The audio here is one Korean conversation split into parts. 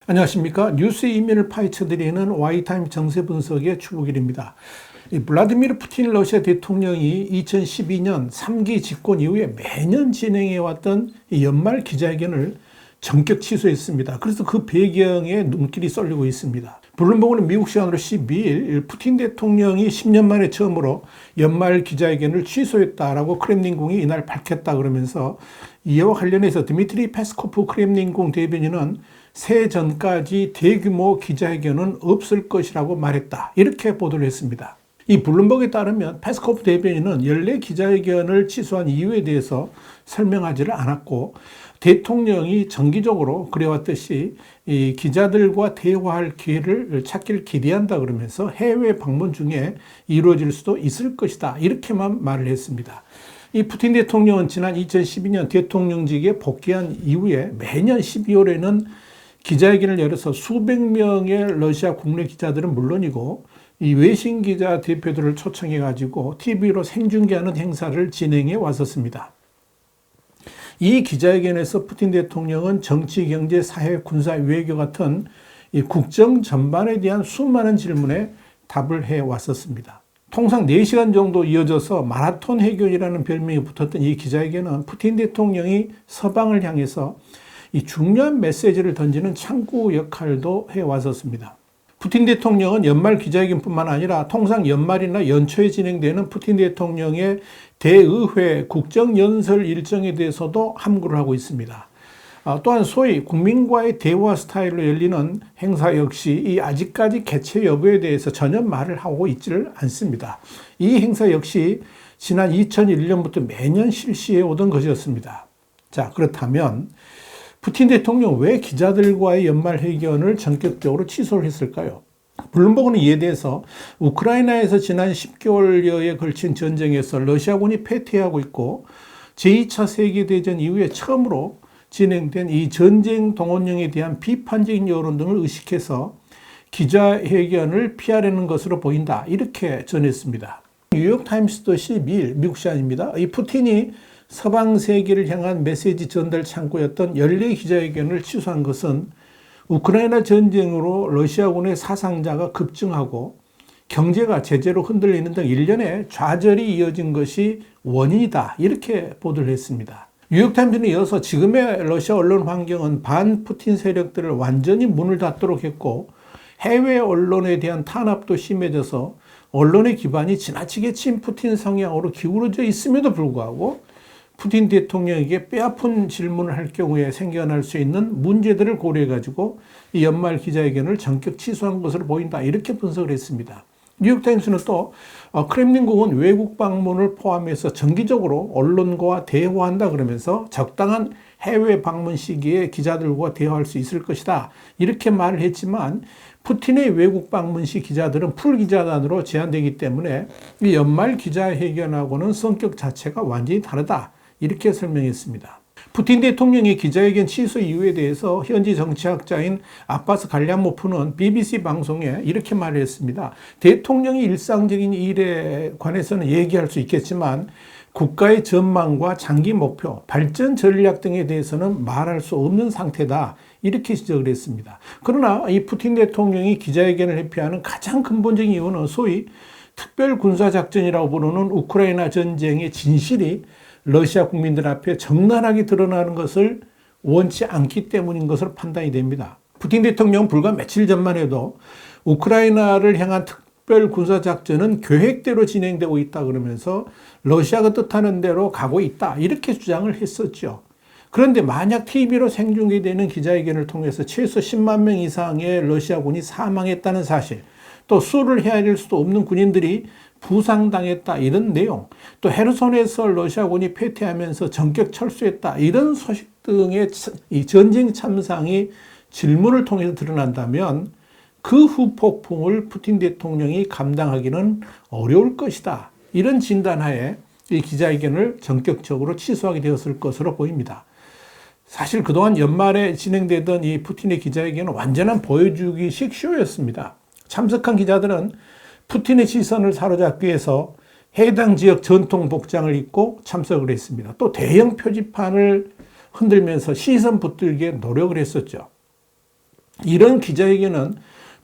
안녕하십니까. 뉴스의 이면을 파헤쳐드리는 와이타임 정세 분석의 추구길입니다. 블라디미르 푸틴 러시아 대통령이 2012년 3기 집권 이후에 매년 진행해왔던 연말 기자회견을 전격 취소했습니다. 그래서 그 배경에 눈길이 쏠리고 있습니다. 블룸버그는 미국 시간으로 12일 푸틴 대통령이 10년 만에 처음으로 연말 기자회견을 취소했다라고 크렘린궁이 이날 밝혔다 그러면서 이와 관련해서 드미트리 페스코프 크렘린궁 대변인은 새해 전까지 대규모 기자회견은 없을 것이라고 말했다. 이렇게 보도를 했습니다. 이 블룸버그에 따르면 페스코프 대변인은 연례 기자회견을 취소한 이유에 대해서 설명하지를 않았고 대통령이 정기적으로 그래왔듯이 이 기자들과 대화할 기회를 찾길 기대한다 그러면서 해외 방문 중에 이루어질 수도 있을 것이다. 이렇게만 말을 했습니다. 이 푸틴 대통령은 지난 2012년 대통령직에 복귀한 이후에 매년 12월에는 기자회견을 열어서 수백 명의 러시아 국내 기자들은 물론이고 이 외신 기자 대표들을 초청해 가지고 TV로 생중계하는 행사를 진행해 왔었습니다. 이 기자회견에서 푸틴 대통령은 정치, 경제, 사회, 군사, 외교 같은 이 국정 전반에 대한 수많은 질문에 답을 해 왔었습니다. 통상 4시간 정도 이어져서 마라톤 회견이라는 별명이 붙었던 이 기자회견은 푸틴 대통령이 서방을 향해서 이 중요한 메시지를 던지는 창구 역할도 해왔었습니다. 푸틴 대통령은 연말 기자회견뿐만 아니라 통상 연말이나 연초에 진행되는 푸틴 대통령의 대의회 국정연설 일정에 대해서도 함구를 하고 있습니다. 또한 소위 국민과의 대화 스타일로 열리는 행사 역시 이 아직까지 개최 여부에 대해서 전혀 말을 하고 있지를 않습니다. 이 행사 역시 지난 2001년부터 매년 실시해 오던 것이었습니다. 자, 그렇다면 푸틴 대통령 왜 기자들과의 연말 회견을 전격적으로 취소를 했을까요? 블룸버그는 이에 대해서 우크라이나에서 지난 10개월여에 걸친 전쟁에서 러시아군이 패퇴하고 있고 제2차 세계대전 이후에 처음으로 진행된 이 전쟁 동원령에 대한 비판적인 여론 등을 의식해서 기자회견을 피하려는 것으로 보인다. 이렇게 전했습니다. 뉴욕타임스도 12일 미국 시간입니다. 이 푸틴이 서방 세계를 향한 메시지 전달 창구였던 연례 기자회견을 취소한 것은 우크라이나 전쟁으로 러시아군의 사상자가 급증하고 경제가 제재로 흔들리는 등 일련의 좌절이 이어진 것이 원인이다. 이렇게 보도를 했습니다. 뉴욕타임스는 이어서 지금의 러시아 언론 환경은 반 푸틴 세력들을 완전히 문을 닫도록 했고 해외 언론에 대한 탄압도 심해져서 언론의 기반이 지나치게 친푸틴 성향으로 기울어져 있음에도 불구하고 푸틴 대통령에게 뼈아픈 질문을 할 경우에 생겨날 수 있는 문제들을 고려해 가지고 이 연말 기자회견을 전격 취소한 것으로 보인다. 이렇게 분석을 했습니다. 뉴욕타임스는 또 크렘린궁은 외국 방문을 포함해서 정기적으로 언론과 대화한다 그러면서 적당한 해외 방문 시기에 기자들과 대화할 수 있을 것이다. 이렇게 말을 했지만 푸틴의 외국 방문 시 기자들은 풀기자단으로 제한되기 때문에 이 연말 기자회견하고는 성격 자체가 완전히 다르다. 이렇게 설명했습니다. 푸틴 대통령이 기자회견 취소 이유에 대해서 현지 정치학자인 아바스 갈랴모프는 BBC 방송에 이렇게 말을 했습니다. 대통령이 일상적인 일에 관해서는 얘기할 수 있겠지만 국가의 전망과 장기 목표, 발전 전략 등에 대해서는 말할 수 없는 상태다. 이렇게 지적을 했습니다. 그러나 이 푸틴 대통령이 기자회견을 회피하는 가장 근본적인 이유는 소위 특별 군사작전이라고 부르는 우크라이나 전쟁의 진실이 러시아 국민들 앞에 적나라하게 드러나는 것을 원치 않기 때문인 것으로 판단이 됩니다. 푸틴 대통령 불과 며칠 전만 해도 우크라이나를 향한 특별 군사작전은 계획대로 진행되고 있다 그러면서 러시아가 뜻하는 대로 가고 있다 이렇게 주장을 했었죠. 그런데 만약 TV로 생중계되는 기자회견을 통해서 최소 10만 명 이상의 러시아군이 사망했다는 사실, 또 수를 헤아릴 수도 없는 군인들이 부상당했다 이런 내용, 또 헤르손에서 러시아군이 패퇴하면서 전격 철수했다 이런 소식 등의 이 전쟁 참상이 질문을 통해서 드러난다면 그 후폭풍을 푸틴 대통령이 감당하기는 어려울 것이다. 이런 진단하에 이 기자회견을 전격적으로 취소하게 되었을 것으로 보입니다. 사실 그동안 연말에 진행되던 이 푸틴의 기자회견은 완전한 보여주기식 쇼였습니다. 참석한 기자들은 푸틴의 시선을 사로잡기 위해서 해당 지역 전통 복장을 입고 참석을 했습니다. 또 대형 표지판을 흔들면서 시선 붙들기에 노력을 했었죠. 이런 기자회견은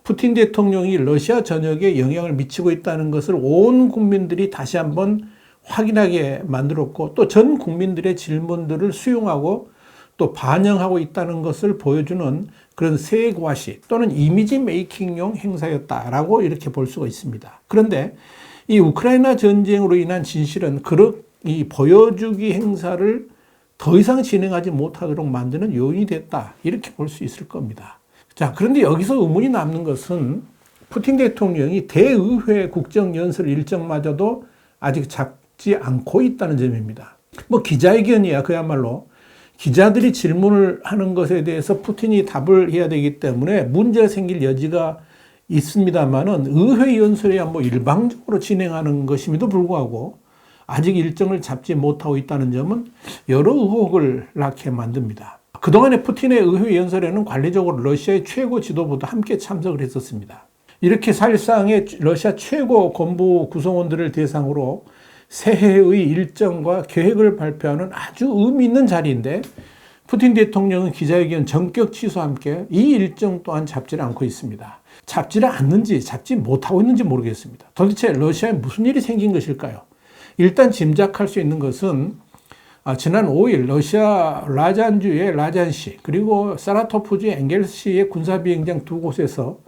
푸틴 대통령이 러시아 전역에 영향을 미치고 있다는 것을 온 국민들이 다시 한번 확인하게 만들었고, 또 전 국민들의 질문들을 수용하고 또 반영하고 있다는 것을 보여주는 그런 세과시 또는 이미지 메이킹용 행사였다라고 이렇게 볼 수가 있습니다. 그런데 이 우크라이나 전쟁으로 인한 진실은 이 보여주기 행사를 더 이상 진행하지 못하도록 만드는 요인이 됐다, 이렇게 볼 수 있을 겁니다. 자, 그런데 여기서 의문이 남는 것은 푸틴 대통령이 대의회 국정연설 일정마저도 아직 잡지 않고 있다는 점입니다. 기자회견이야 그야말로 기자들이 질문을 하는 것에 대해서 푸틴이 답을 해야 되기 때문에 문제가 생길 여지가 있습니다만은, 의회 연설이야 일방적으로 진행하는 것임에도 불구하고 아직 일정을 잡지 못하고 있다는 점은 여러 의혹을 낳게 만듭니다. 그동안에 푸틴의 의회 연설에는 관리적으로 러시아의 최고 지도부도 함께 참석을 했었습니다. 이렇게 사실상의 러시아 최고 권부 구성원들을 대상으로 새해의 일정과 계획을 발표하는 아주 의미 있는 자리인데, 푸틴 대통령은 기자회견 전격 취소와 함께 이 일정 또한 잡지를 않고 있습니다. 잡지를 않는지 잡지 못하고 있는지 모르겠습니다. 도대체 러시아에 무슨 일이 생긴 것일까요? 일단 짐작할 수 있는 것은 지난 5일 러시아 라잔주의 라잔시 그리고 사라토프주의 엥겔스시의 군사비행장 두 곳에서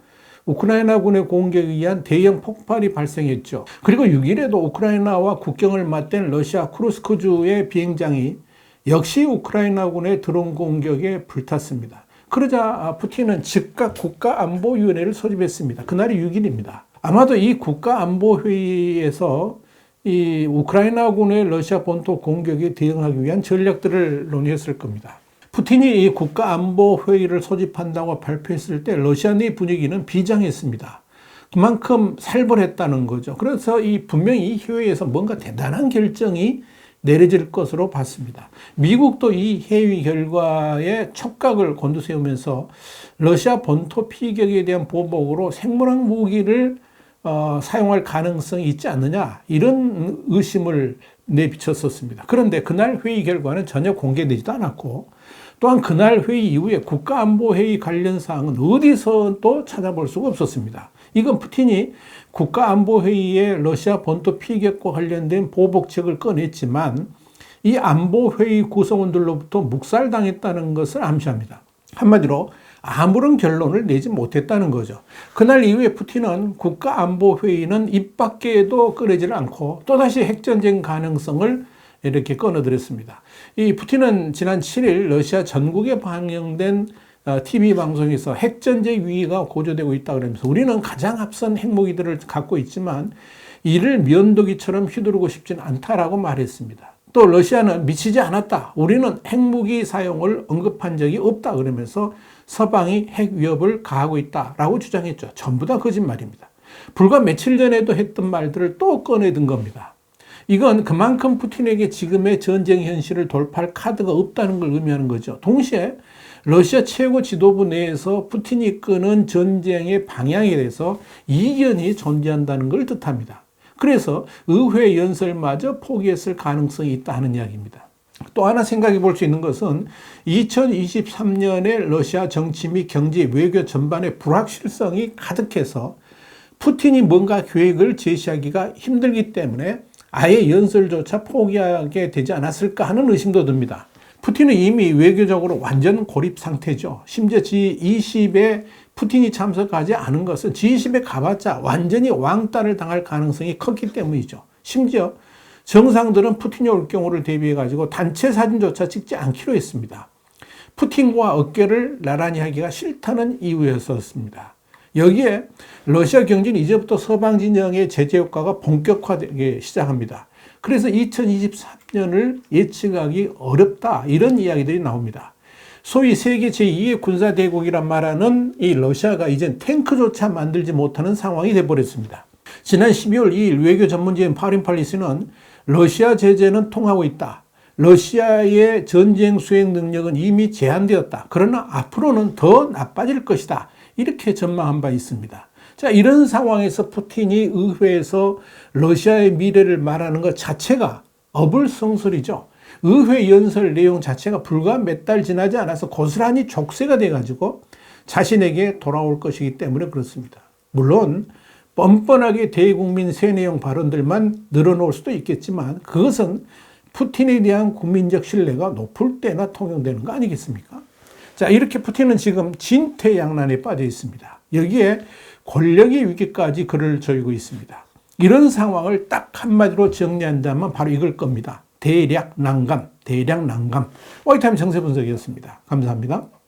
우크라이나군의 공격에 의한 대형 폭발이 발생했죠. 그리고 6일에도 우크라이나와 국경을 맞댄 러시아 쿠르스크주의 비행장이 역시 우크라이나군의 드론 공격에 불탔습니다. 그러자 푸틴은 즉각 국가안보위원회를 소집했습니다. 그날이 6일입니다. 아마도 이 국가안보회의에서 이 우크라이나군의 러시아 본토 공격에 대응하기 위한 전략들을 논의했을 겁니다. 푸틴이 이 국가안보회의를 소집한다고 발표했을 때 러시아 내 분위기는 비장했습니다. 그만큼 살벌했다는 거죠. 그래서 분명히 이 회의에서 뭔가 대단한 결정이 내려질 것으로 봤습니다. 미국도 이 회의 결과에 촉각을 곤두세우면서 러시아 본토 피격에 대한 보복으로 생물학 무기를 사용할 가능성이 있지 않느냐, 이런 의심을 내비쳤었습니다. 그런데 그날 회의 결과는 전혀 공개되지도 않았고, 또한 그날 회의 이후에 국가안보회의 관련 사항은 어디서도 찾아볼 수가 없었습니다. 이건 푸틴이 국가안보회의에 러시아 본토 피격과 관련된 보복책을 꺼냈지만 이 안보회의 구성원들로부터 묵살당했다는 것을 암시합니다. 한마디로 아무런 결론을 내지 못했다는 거죠. 그날 이후에 푸틴은 국가안보회의는 입 밖에도 꺼내지를 않고 또다시 핵전쟁 가능성을 이렇게 꺼내들였습니다. 이 푸틴은 지난 7일 러시아 전국에 방영된 TV 방송에서 핵전쟁 위기가 고조되고 있다 그러면서 우리는 가장 앞선 핵무기들을 갖고 있지만 이를 면도기처럼 휘두르고 싶지는 않다라고 말했습니다. 또 러시아는 미치지 않았다. 우리는 핵무기 사용을 언급한 적이 없다 그러면서 서방이 핵 위협을 가하고 있다라고 주장했죠. 전부 다 거짓말입니다. 불과 며칠 전에도 했던 말들을 또 꺼내든 겁니다. 이건 그만큼 푸틴에게 지금의 전쟁 현실을 돌파할 카드가 없다는 걸 의미하는 거죠. 동시에 러시아 최고 지도부 내에서 푸틴이 이끄는 전쟁의 방향에 대해서 이견이 존재한다는 걸 뜻합니다. 그래서 의회 연설마저 포기했을 가능성이 있다 하는 이야기입니다. 또 하나 생각해 볼 수 있는 것은 2023년에 러시아 정치 및 경제, 외교 전반의 불확실성이 가득해서 푸틴이 뭔가 계획을 제시하기가 힘들기 때문에 아예 연설조차 포기하게 되지 않았을까 하는 의심도 듭니다. 푸틴은 이미 외교적으로 완전 고립 상태죠. 심지어 G20에 푸틴이 참석하지 않은 것은 G20에 가봤자 완전히 왕따를 당할 가능성이 컸기 때문이죠. 심지어 정상들은 푸틴이 올 경우를 대비해가지고 단체 사진조차 찍지 않기로 했습니다. 푸틴과 어깨를 나란히 하기가 싫다는 이유였었습니다. 여기에 러시아 경제는 이제부터 서방 진영의 제재 효과가 본격화되기 시작합니다. 그래서 2023년을 예측하기 어렵다, 이런 이야기들이 나옵니다. 소위 세계 제2의 군사대국이란 말하는 이 러시아가 이젠 탱크조차 만들지 못하는 상황이 되어버렸습니다. 지난 12월 2일 외교 전문지인 파린팔리스는 러시아 제재는 통하고 있다. 러시아의 전쟁 수행 능력은 이미 제한되었다. 그러나 앞으로는 더 나빠질 것이다. 이렇게 전망한 바 있습니다. 자, 이런 상황에서 푸틴이 의회에서 러시아의 미래를 말하는 것 자체가 어불성설이죠. 의회 연설 내용 자체가 불과 몇 달 지나지 않아서 고스란히 족쇄가 돼가지고 자신에게 돌아올 것이기 때문에 그렇습니다. 물론 뻔뻔하게 대국민 세뇌용 발언들만 늘어놓을 수도 있겠지만 그것은 푸틴에 대한 국민적 신뢰가 높을 때나 통용되는 거 아니겠습니까? 자, 이렇게 푸틴은 지금 진퇴양난에 빠져 있습니다. 여기에 권력의 위기까지 그를 조이고 있습니다. 이런 상황을 딱 한마디로 정리한다면 바로 이걸 겁니다. 대략 난감. 와이타임 정세 분석이었습니다. 감사합니다.